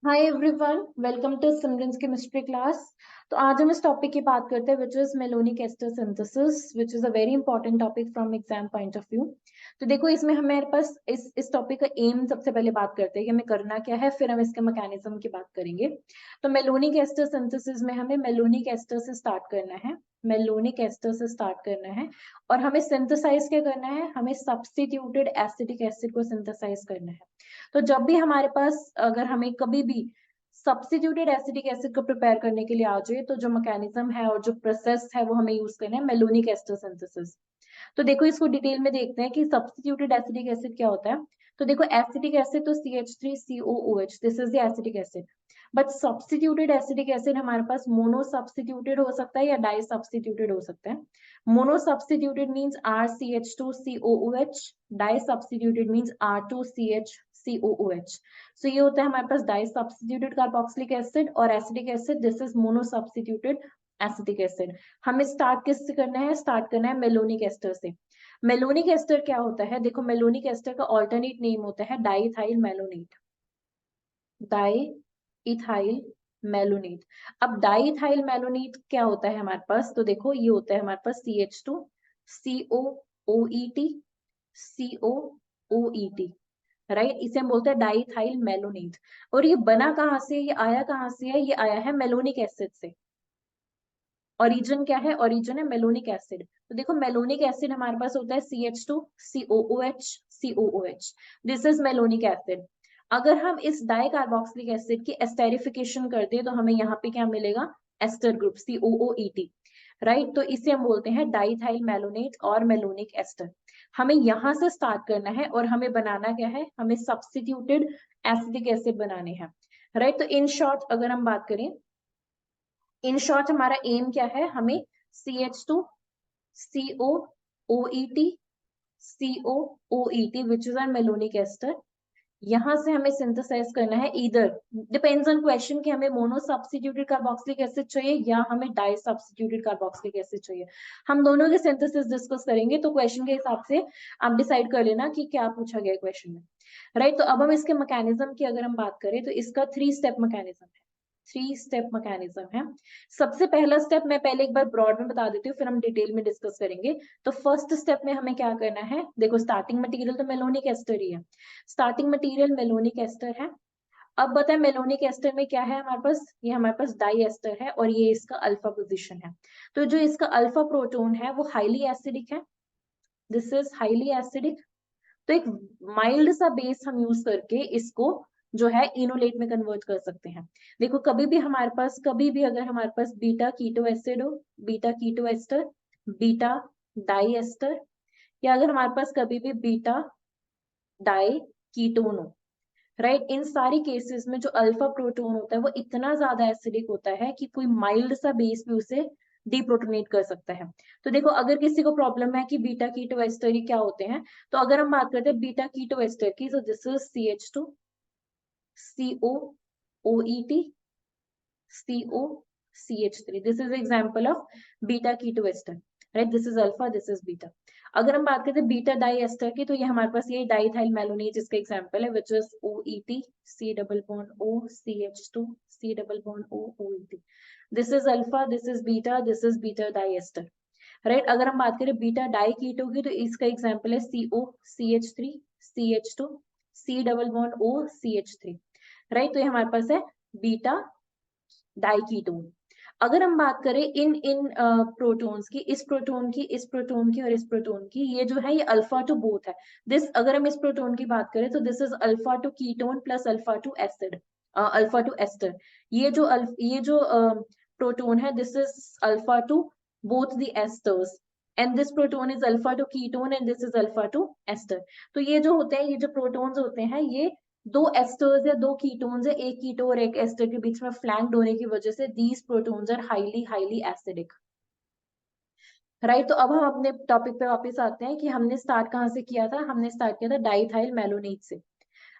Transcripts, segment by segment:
Hi everyone, welcome to Simran's chemistry class. तो आज हम इस टॉपिक की बात करते हैं which is malonic ester synthesis, which is a very important topic from exam point of view. तो देखो, इसमें हमारे पास इस टॉपिक का एम सबसे पहले बात करते हैं कि हमें करना क्या है, फिर हम इसके मैकेनिज्म की बात करेंगे। तो मेलोनिक एस्टर सिंथेसिस में हमें मेलोनिक एस्टर से स्टार्ट करना है, मेलोनिक एस्टर से स्टार्ट करना है। और हमें सिंथेसाइज क्या करना है, हमें सब्स्टिट्यूटेड एसिटिक एसिड को सिंथेसाइज करना है। तो जब भी हमारे पास, अगर हमें कभी भी सब्स्टिट्यूटेड एसिटिक एसिड को प्रिपेयर करने के लिए आ जाए, तो जो मैकेनिज्म है और जो प्रोसेस है वो हमें यूज करना है मेलोनिक एस्टर सिंथेसिस। तो देखो, इसको डिटेल में देखते हैं कि सब्स्टिट्यूटेड एसिटिक एसिड क्या होता है। तो देखो, एसिटिक एसिड तो CH3COOH, this is the acetic acid. But substituted acetic acid हमारे पास मोनो सब्स्टिट्यूटेड हो सकता है या डाई सब्स्टिट्यूटेड हो सकता है। Mono substituted means RCH2COOH, di substituted means R2CH COOH। So ये होता है हमारे पास डाई सब्स्टिट्यूटेड कार्बोक्सिलिक एसिड और acetic acid, this is mono substituted acetic acid. हमें स्टार्ट किससे करना है, स्टार्ट करना है मेलोनिक एस्टर से। मेलोनिक एस्टर क्या होता है, देखो मेलोनिक एस्टर का ऑल्टरनेट नेम होता है diethyl malonate, di ethyl malonate. अब डाईइथाइल मेलोनेट क्या होता है हमारे पास, तो देखो ये होता है हमारे पास CH2COOET, राइट। इसे हम बोलते हैं डाईइथाइल मेलोनेट। और ये बना कहाँ से, ये आया कहाँ से है, ये आया है मेलोनिक एसिड से। ओरिजिन क्या है, ओरिजिन है मेलोनिक एसिड। तो देखो, मेलोनिक एसिड हमारे पास होता है CH2COOH, this is malonic acid. अगर हम इस डाई कार्बोक्सिलिक एसिड की एस्टेरिफिकेशन कर दे तो हमें यहाँ पे क्या मिलेगा, एस्टर ग्रुप COOET, राइट। तो इसे हम बोलते हैं डाईइथाइल मेलोनेट और मेलोनिक एस्टर। हमें यहाँ से स्टार्ट करना है और हमें बनाना क्या है, हमें सब्स्टिट्यूटेड एसिडिक एसिड बनाने हैं, राइट। तो इन शॉर्ट अगर हम बात करें, इन शॉर्ट हमारा एम क्या है, हमें CH2COOET COOET which is our malonic ester, यहां से हमें सिंथेसाइज करना है। इधर डिपेंड्स ऑन क्वेश्चन कि हमें मोनो सब्स्टिट्यूटेड कार्बोक्सिलिक एसिड चाहिए या हमें डाई सब्स्टिट्यूटेड कार्बोक्सिलिक एसिड चाहिए। हम दोनों के सिंथेसिस डिस्कस करेंगे, तो क्वेश्चन के हिसाब से आप डिसाइड कर लेना कि क्या पूछा गया क्वेश्चन में, राइट। तो अब हम इसके मैकेनिज्म की अगर हम बात करें, तो इसका 3 स्टेप मैकेनिज्म है, 3 स्टेप मैकेनिज्म है। सबसे पहला स्टेप मैं पहले एक बार ब्रॉड में बता देती हूँ, फिर हम डिटेल में डिस्कस करेंगे। तो फर्स्ट स्टेप में हमें क्या करना है, देखो स्टार्टिंग मटेरियल तो मेलोनिक एस्टर ही है, स्टार्टिंग मटेरियल मेलोनिक एस्टर है। अब बताएं मेलोनिक एस्टर में क्या है हमारे पास, ये हमारे पास डाई एस्टर है और ये इसका अल्फा पोजीशन है। तो जो इसका अल्फा प्रोटोन है वो हाईली एसिडिक है, दिस इज हाईली एसिडिक। तो एक माइल्ड सा बेस हम यूज करके इसको जो है इनोलेट में कन्वर्ट कर सकते हैं। देखो, कभी भी हमारे पास, कभी भी अगर हमारे पास बीटा कीटो एसिड हो, beta keto ester, beta di ester, या अगर हमारे पास कभी भी बीटा डाई कीटोन हो, राइट, इन सारी केसेस में जो अल्फा प्रोटोन होता है वो इतना ज्यादा एसिडिक होता है कि कोई माइल्ड सा बेस भी उसे डीप्रोटोनेट कर सकता है। तो देखो, अगर किसी को प्रॉब्लम है कि बीटा कीटो एस्टर क्या होते हैं, तो अगर हम बात करते हैं बीटा कीटो एस्टर की, तो this is CH2COOET COCH3, this is example of beta keto ester, right. This is alpha, this is beta. अगर हम बात करते हैं बीटा डाई एस्टर की, तो ये हमारे पास ये डाईइथाइल मेलोनेट इसका एग्जांपल है, which is OET C double bond O CH2 C double bond O OET, this is alpha, this is beta di ester, right. अगर हम बात करें बीटा डाई कीटो की, तो इसका एग्जांपल है CO CH3 CH2 C double bond O CH3, right. तो ये हमारे पास है बीटा डाई कीटोन। अगर हम बात करें इन इन प्रोटॉन्स की, इस प्रोटॉन की, इस प्रोटॉन की और इस प्रोटॉन की, ये जो है ये अल्फा टू बोथ है। दिस, अगर हम इस प्रोटॉन की बात करें तो this is alpha to ketone plus alpha to acid, alpha to ester. ये जो प्रोटॉन है, this is alpha to both the esters, and this proton is alpha to ketone and this is alpha to ester. तो ये जो होते हैं, ये जो प्रोटॉन्स होते हैं, ये दो एस्टर्स या दो कीटोन्स है, एक कीटो और एक एस्टर के बीच में फ्लैंक्ड होने की वजह से these protons are highly highly acidic, right. तो अब हम अपने टॉपिक पे वापस आते हैं कि हमने स्टार्ट कहाँ से किया था, हमने स्टार्ट किया था डाईइथाइल मेलोनेट से,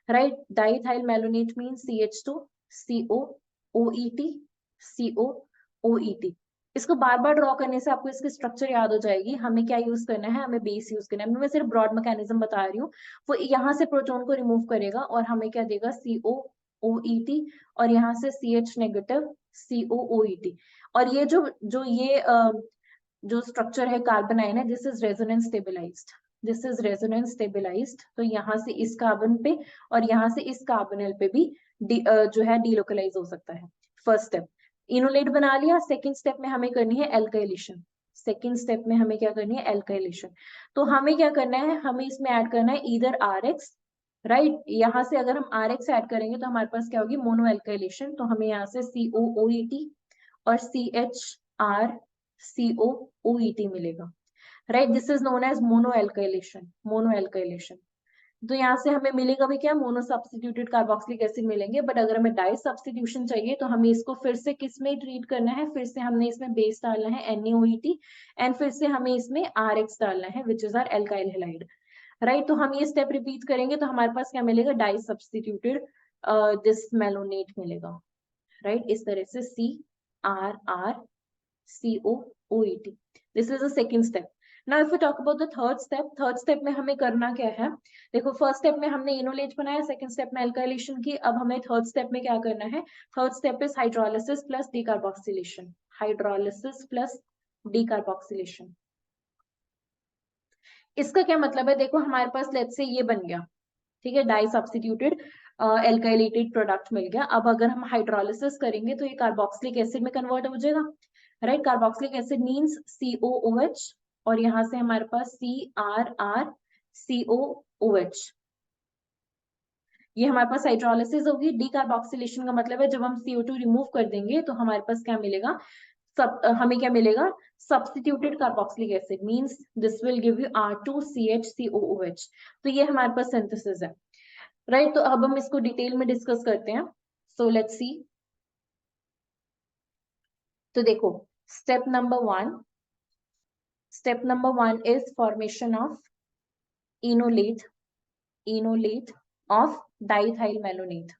right. Diethyl malonate means CH2COOET COOET। इसको बार बार ड्रॉ करने से आपको इसकी स्ट्रक्चर याद हो जाएगी। हमें क्या यूज करना है, हमें बेस यूज करना है। मैं सिर्फ ब्रॉड मैकेनिज्म बता रही हूँ। वो यहाँ से प्रोटॉन को रिमूव करेगा और हमें क्या देगा, CO OET और यहाँ से CH नेगेटिव COOET। और ये जो ये जो स्ट्रक्चर है कार्बन आयन है, this is resonance stabilized, this is resonance stabilized. तो यहाँ से इस कार्बन पे और यहाँ से इस कार्बोनिल पे भी जो है डीलोकलाइज हो सकता है। फर्स्ट स्टेप इनोलेट बना लिया। सेकेंड स्टेप में हमें करनी है एल्काइलेशन। सेकेंड स्टेप में हमें क्या करनी है, एल्काइलेशन। तो हमें क्या करना है, हमें इसमें ऐड करना है इधर RX, राइट। यहाँ से अगर हम RX ऐड करेंगे तो हमारे पास क्या होगी, मोनो एल्काइलेशन। तो हमें यहाँ से COOET और CHRCOOET मिलेगा, right. This is known as mono alkylation, mono alkylation. तो यहाँ से हमें मिलेगा भी क्या, मोनो सब्स्टिट्यूटेड कार्बोक्सिलिक एसिड मिलेंगे। बट अगर हमें डाई सब्स्टिट्यूशन चाहिए तो हमें इसको फिर से किस में ट्रीट करना है, फिर से हमने इसमें बेस डालना है NaOET एंड फिर से हमें इसमें RX डालना है which is our alkyl halide, right. तो हम ये स्टेप रिपीट करेंगे तो हमारे पास क्या मिलेगा, डाई सब्स्टिट्यूटेड दिस मेलोनेट मिलेगा, राइट। इस तरह से CRRCOOET। This is the second step. Now if you talk about the third step में हमें करना क्या है, देखो फर्स्ट स्टेप में हमने इनोलेट बनाया, सेकंड स्टेप में एल्काइलेशन की। अब हमें थर्ड स्टेप में क्या करना है, third step is hydrolysis plus decarboxylation, hydrolysis plus decarboxylation. इसका क्या मतलब है, देखो हमारे पास लेट्स से ये बन गया, ठीक है, डाई सब्स्टिट्यूटेड एल्काइलेटेड प्रोडक्ट मिल गया। अब अगर हम हाइड्रोलिसिस करेंगे तो ये कार्बोक्सिलिक एसिड में कन्वर्ट हो जाएगा, right. Carboxylic acid means COOH और यहाँ से हमारे पास CRRCOOH। ये हमारे पास हाइड्रोलिसिस होगी। डीकार्बोक्सिलेशन का मतलब है जब हम CO2 रिमूव कर देंगे तो हमारे पास क्या मिलेगा, हमें क्या मिलेगा, substituted carboxylic acid means this will give you R2CHCOOH। तो ये हमारे पास सिंथेसिस है, राइट। तो अब हम इसको डिटेल में डिस्कस करते हैं। So let's see. तो देखो step number one is formation of enolate of diethyl malonate.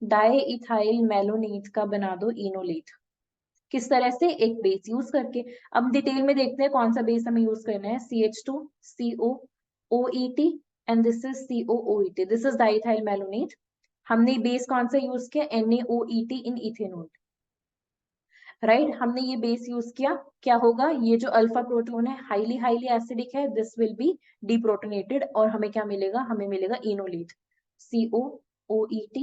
Diethyl malonate का बना दो इनोलेट। किस तरह से, एक बेस यूज करके। अब डिटेल में देखते हैं कौन सा बेस हमें यूज करना है, CH2COOET and this is COOET, this is diethyl malonate. हमने बेस कौन सा यूज किया, NaOET इन इथेनॉल, राइट। हमने ये बेस यूज किया, क्या होगा, ये जो अल्फा प्रोटोन है हाईली एसिडिक है, दिस विल बी डीप्रोटोनेटेड और हमें क्या मिलेगा, हमें मिलेगा enolate, COOET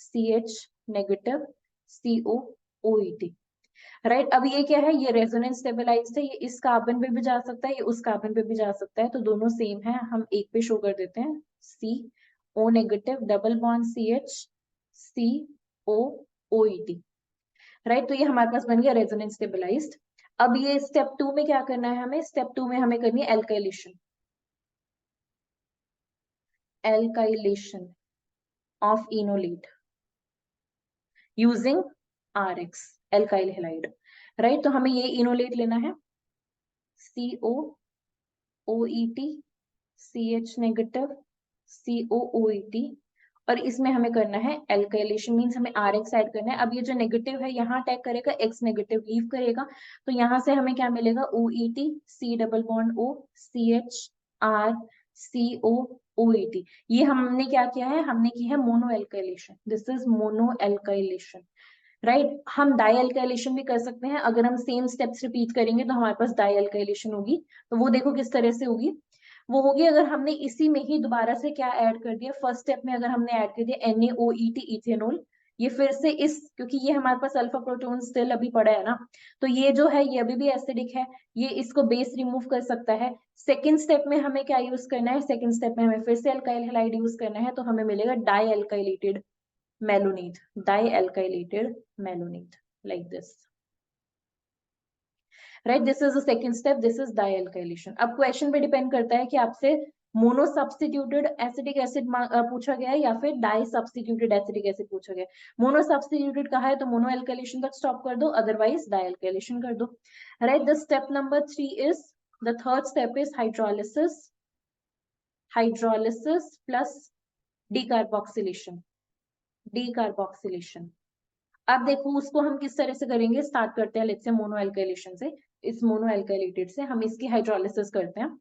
CH negative COOET, right. अब ये क्या है, ये रेजोनेंस स्टेबलाइज्ड है, ये इस कार्बन पे भी जा सकता है, ये उस कार्बन पे भी जा सकता है, तो दोनों सेम है। हम एक पे शो कर देते हैं, CO negative double bond CH COOET, right. तो ये हमारे पास बन गया रेजोनेंस स्टेबलाइज्ड। अब ये स्टेप 2 में क्या करना है हमें, स्टेप 2 में हमें करनी है alkylation, alkylation of enolate using RX alkyl halide, right. तो हमें ये इनोलेट लेना है, COOET CH नेगेटिव COOET और इसमें हमें करना है एल्काइलेशन मींस हमें RX ऐड करना है। अब ये जो नेगेटिव है यहाँ अटैक करेगा, X नेगेटिव लीव करेगा, तो यहाँ से हमें क्या मिलेगा, OET C double bond O CH R COOET। ये हमने क्या किया है, हमने की है mono alkylation, this is mono alkylation, right. हम डाई एल्काइलेशन भी कर सकते हैं, अगर हम सेम स्टेप्स रिपीट करेंगे तो हमारे पास डाई एल्काइलेशन होगी। तो वो देखो किस तरह से होगी, वो होगी अगर हमने इसी में ही दोबारा से क्या ऐड कर दिया, फर्स्ट स्टेप में अगर हमने ऐड कर दिया NaOET इथेनॉल, ये फिर से इस, क्योंकि ये हमारे पास अल्फा प्रोटोन स्टिल अभी पड़ा है ना, तो ये जो है ये अभी भी एसिडिक है, ये इसको बेस रिमूव कर सकता है। सेकेंड स्टेप में हमें क्या यूज करना है, सेकेंड स्टेप में हमें फिर से अल्काइल हैलाइड यूज करना है, तो हमें मिलेगा di alkylated malonate, di alkylated malonate like this, right। this is the second step, this is डाई-alkylation। अब क्वेश्चन पे डिपेंड करता है कि आपसे मोनो सब्स्टिट्यूटेड एसिडिक एसिड पूछा गया है या फिर डाई सब्स्टिट्यूटेड एसिडिक एसिड पूछा गया है। मोनो सब्स्टिट्यूटेड कहा है तो मोनो एल्काइलेशन तक स्टॉप कर दो, अदरवाइज डाई-alkylation कर दो, right. The step number 3 is, the third step is hydrolysis, hydrolysis plus decarboxylation, decarboxylation. अब देखो उसको हम किस तरह से करेंगे, स्टार्ट करते हैं लेट्स से मोनो एल्काइलेशन से, इस मोनो एल्काइलेटेड से हम इसकी हाइड्रोलिसिस करते हैं।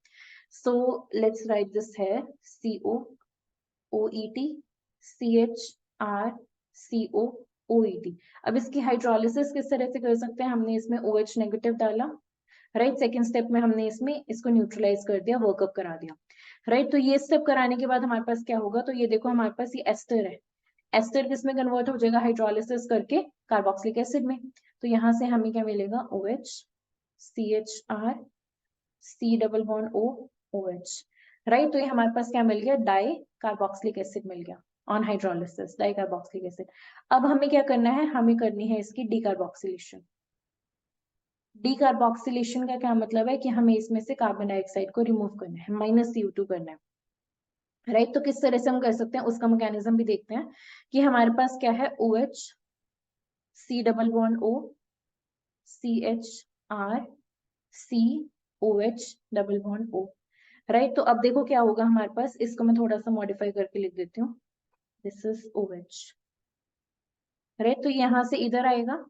सो लेट्स राइट दिस है COOET CHR COOET। अब इसकी हाइड्रोलिसिस किस तरह से कर सकते हैं, हमने इसमें OH नेगेटिव डाला, राइट। सेकेंड स्टेप में हमने इसमें इसको न्यूट्रलाइज कर दिया, वर्कअप करा दिया, राइट। तो ये स्टेप कराने के बाद हमारे पास क्या होगा, तो ये देखो हमारे पास ये एस्टर है, एस्टर किस में कन्वर्ट हो जाएगा, हाइड्रोलिसिस करके कार्बोक्सिलिक एसिड में। तो यहाँ से हमें क्या मिलेगा, OH CHR C double bond O OH, right. तो ये हमारे पास क्या मिल गया, डाई कार्बोक्सिलिक एसिड मिल गया on hydrolysis, di carboxylic acid. अब हमें क्या करना है, हमें करनी है इसकी डीकार्बोक्सिलेशन। डीकार्बोक्सिलेशन का क्या मतलब है कि हमें इसमें से कार्बन डाइऑक्साइड को रिमूव करना है, -CO2 करना है, राइट। तो किस तरह से हम कर सकते हैं उसका मैकेनिज्म भी देखते हैं कि हमारे पास क्या है, OH C double bond O CHR C OH double bond O, right. तो अब देखो क्या होगा हमारे पास, इसको मैं थोड़ा सा मॉडिफाई करके लिख देती हूँ, दिस इज OH, राइट। तो यहाँ से इधर आएगा,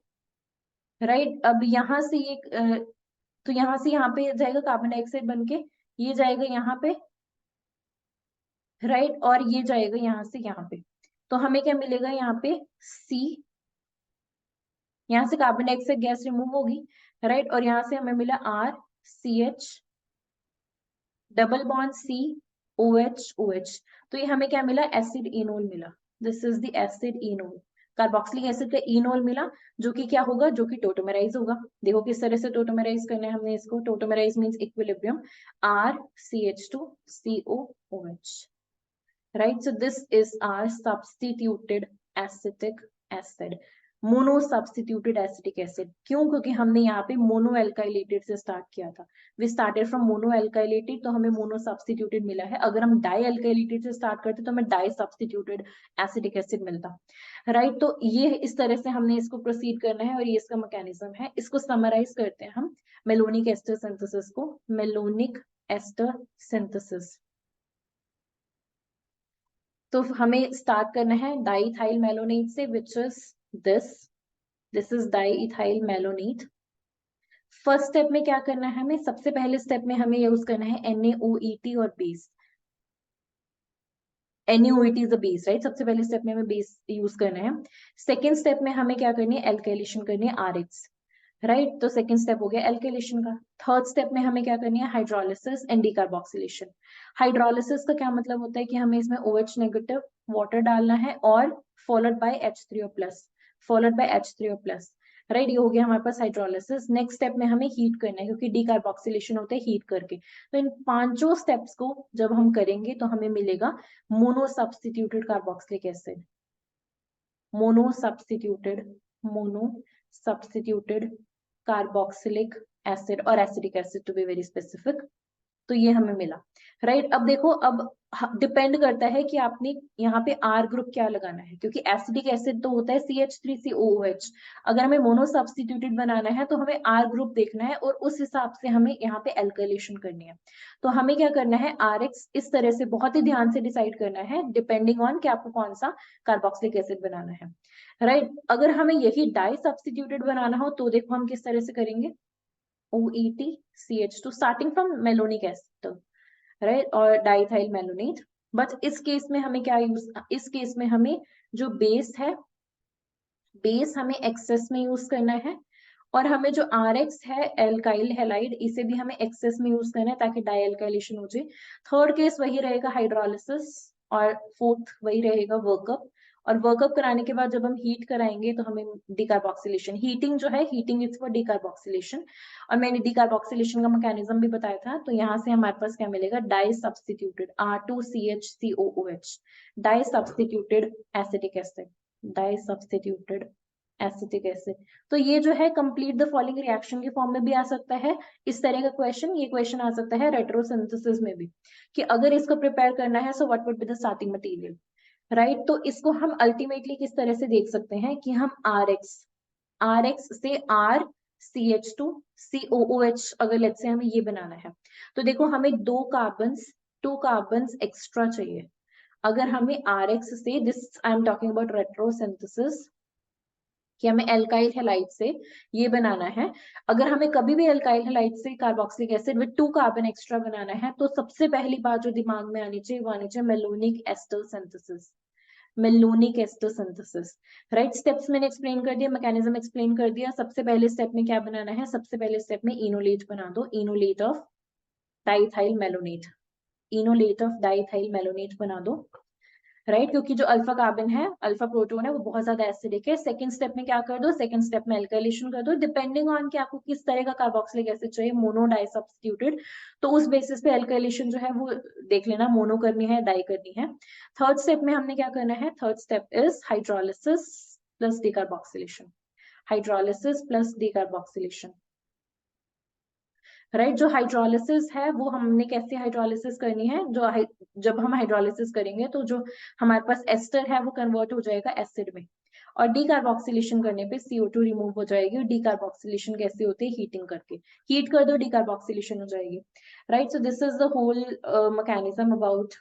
राइट। अब यहाँ से ये तो यहाँ से यहाँ पे जाएगा कार्बन डाइऑक्साइड बन के, ये जाएगा यहाँ पे, राइट। और ये जाएगा यहाँ से यहाँ पे, तो हमें क्या मिलेगा यहाँ पे, C, यहाँ से कार्बन डाइऑक्साइड गैस रिमूव होगी, राइट। और यहाँ से हमें मिला R CH double bond C OH OH। तो ये हमें क्या मिला, एसिड इनोल मिला, this is the acid enol, carboxylic acid का इनोल मिला, जो कि क्या होगा, जो कि टोटोमेराइज होगा। देखो किस तरह से टोटोमेराइज करना है हमने इसको, tautomerize means equilibrium, R CH2 COOH, right? So this is our substituted acetic acid, mono substituted acetic acid. क्यों, क्योंकि हमने यहाँ पे मोनो एल्काइलेटेड से स्टार्ट किया था, वी स्टार्टेड फ्रॉम मोनो एल्काइलेटेड, तो हमें मोनो सब्स्टिट्यूटेड मिला है। अगर हम डाई एल्काइलेटेड से स्टार्ट करते तो हमें डाई सब्स्टिट्यूटेड एसिटिक एसिड मिलता, राइट। तो ये इस तरह से हमने इसको प्रोसीड करना है और ये इसका मैकेनिज्म है। इसको समराइज करते हैं हम मेलोनिक एस्टर सिंथेसिस को, मेलोनिक एस्टर सिंथेसिस। तो हमें स्टार्ट करना है डाईइथाइल मेलोनेट से, which is this is diethyl malonate. First step में क्या करना है हमें, सबसे पहले स्टेप में हमें यूज करना है NaOET और base, NaOET is the base, right. सबसे पहले स्टेप में हमें बेस यूज करना है। सेकेंड स्टेप में हमें क्या करनी है, एल्काइलेशन करनी है, RH, राइट। तो सेकेंड स्टेप हो गया एल्काइलेशन का। थर्ड स्टेप में हमें क्या करनी है, हाइड्रोलिसिस एंड डीकार्बोक्सिलेशन। हाइड्रोलिसिस का क्या मतलब होता है कि हमें इसमें OH नेगेटिव वाटर डालना है और followed by H3O plus, followed by H3O plus, right. ये हो गया हमारे पास हाइड्रोलिसिस। नेक्स्ट स्टेप में हमें हीट करना है, क्योंकि डीकार्बोक्सिलेशन होता है हीट करके। तो इन पांचों स्टेप्स को जब हम करेंगे तो हमें मिलेगा mono substituted carboxylic acid, mono substituted carboxylic acid और acetic acid to be very specific. तो ये हमें मिला, राइट। अब देखो, अब डिपेंड करता है कि आपने यहाँ पे R ग्रुप क्या लगाना है, क्योंकि एसिडिक एसिड तो होता है CH3COOH। अगर हमें मोनो सब्स्टिट्यूटेड बनाना है तो हमें R ग्रुप देखना है और उस हिसाब से हमें यहाँ पे एल्काइलेशन करनी है। तो हमें क्या करना है, RH इस तरह से बहुत ही ध्यान से डिसाइड करना है, डिपेंडिंग ऑन कि आपको कौन सा कार्बोक्सिलिक एसिड बनाना है, राइट। अगर हमें यही डाई सब्स्टिट्यूटेड बनाना हो तो देखो हम किस तरह से करेंगे, OET CH2 starting from melonic acid, right, और डाइथाइल मेलोनेट। बट इस केस में हमें क्या यूज, इस केस में हमें जो बेस है, बेस हमें एक्सेस में यूज करना है, और हमें जो RX है एल्काइल हैलाइड, इसे भी हमें एक्सेस में यूज करना है ताकि डाई एल्काइलेशन हो जाए। थर्ड केस वही रहेगा हाइड्रोलिसिस, और फोर्थ वही रहेगा वर्कअप। और वर्कअप कराने के बाद जब हम हीट कराएंगे तो हमें डीकार्बोक्सिलेशन, हीटिंग जो है, हीटिंग इज फॉर डीकार्बोक्सिलेशन, और मैंने डीकार्बोक्सिलेशन का मैकेनिज्म भी बताया था। तो यहाँ से हमारे पास क्या मिलेगा, di substituted R2CH COOH, di substituted acetic acid, di substituted acetic acid. तो ये जो है कंप्लीट द फॉलोइंग रिएक्शन के फॉर्म में भी आ सकता है इस तरह का क्वेश्चन। ये क्वेश्चन आ सकता है रेट्रोसिंथेसिस में भी, कि अगर इसको प्रिपेयर करना है so what would be the starting material, right. तो इसको हम अल्टीमेटली किस तरह से देख सकते हैं कि हम RX से R CH2 COOH, अगर लेट्स से हमें ये बनाना है तो देखो हमें दो कार्बन्स एक्स्ट्रा चाहिए। अगर हमें RX से, this I am talking about retrosynthesis, कि हमें एल्काइल हैलाइड से ये बनाना है, अगर हमें कभी भी एल्काइल हैलाइड से carboxylic acid with 2 carbon extra बनाना है, तो सबसे पहली बात जो दिमाग में आनी चाहिए वो आनी चाहिए malonic ester synthesis, malonic ester synthesis, right. Steps मैंने एक्सप्लेन कर दिया, मैकेनिज्म एक्सप्लेन कर दिया। सबसे पहले स्टेप में क्या बनाना है, सबसे पहले स्टेप में इनोलेट बना दो, enolate of diethyl malonate, enolate of diethyl malonate बना दो, राइट, क्योंकि जो अल्फा कार्बन है, अल्फा प्रोटोन है, वो बहुत ज्यादा एसिडिक है। सेकंड स्टेप में क्या कर दो, सेकंड स्टेप में एल्काइलेशन कर दो, डिपेंडिंग ऑन कि आपको किस तरह का कार्बोक्सिलिक एसिड चाहिए, मोनो डाई सब्स्टिट्यूटेड, तो उस बेसिस पे एल्काइलेशन जो है वो देख लेना, मोनो करनी है, डाई करनी है। थर्ड स्टेप में हमने क्या करना है, third step is hydrolysis plus decarboxylation, hydrolysis plus decarboxylation, right. जो हाइड्रोलिसिस है वो हमने कैसे हाइड्रोलिसिस करनी है, जब हम हाइड्रोलिसिस करेंगे तो जो हमारे पास एस्टर है वो कन्वर्ट हो जाएगा एसिड में, और डीकार्बोक्सिलेशन करने पे CO2 रिमूव हो जाएगी। डीकार्बोक्सिलेशन कैसे होती है, हीटिंग करके, हीट कर दो डीकार्बोक्सिलेशन हो जाएगी, right. So this is the whole mechanism about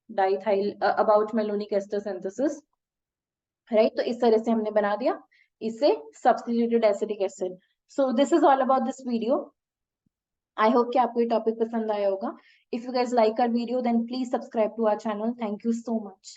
diethyl about malonic ester synthesis, right. तो इस तरह से हमने बना दिया इसे substituted acidic acid. So this is all about this video. I hope कि आपको ये टॉपिक पसंद आया होगा। If you guys like our video then please subscribe to our channel. Thank you so much.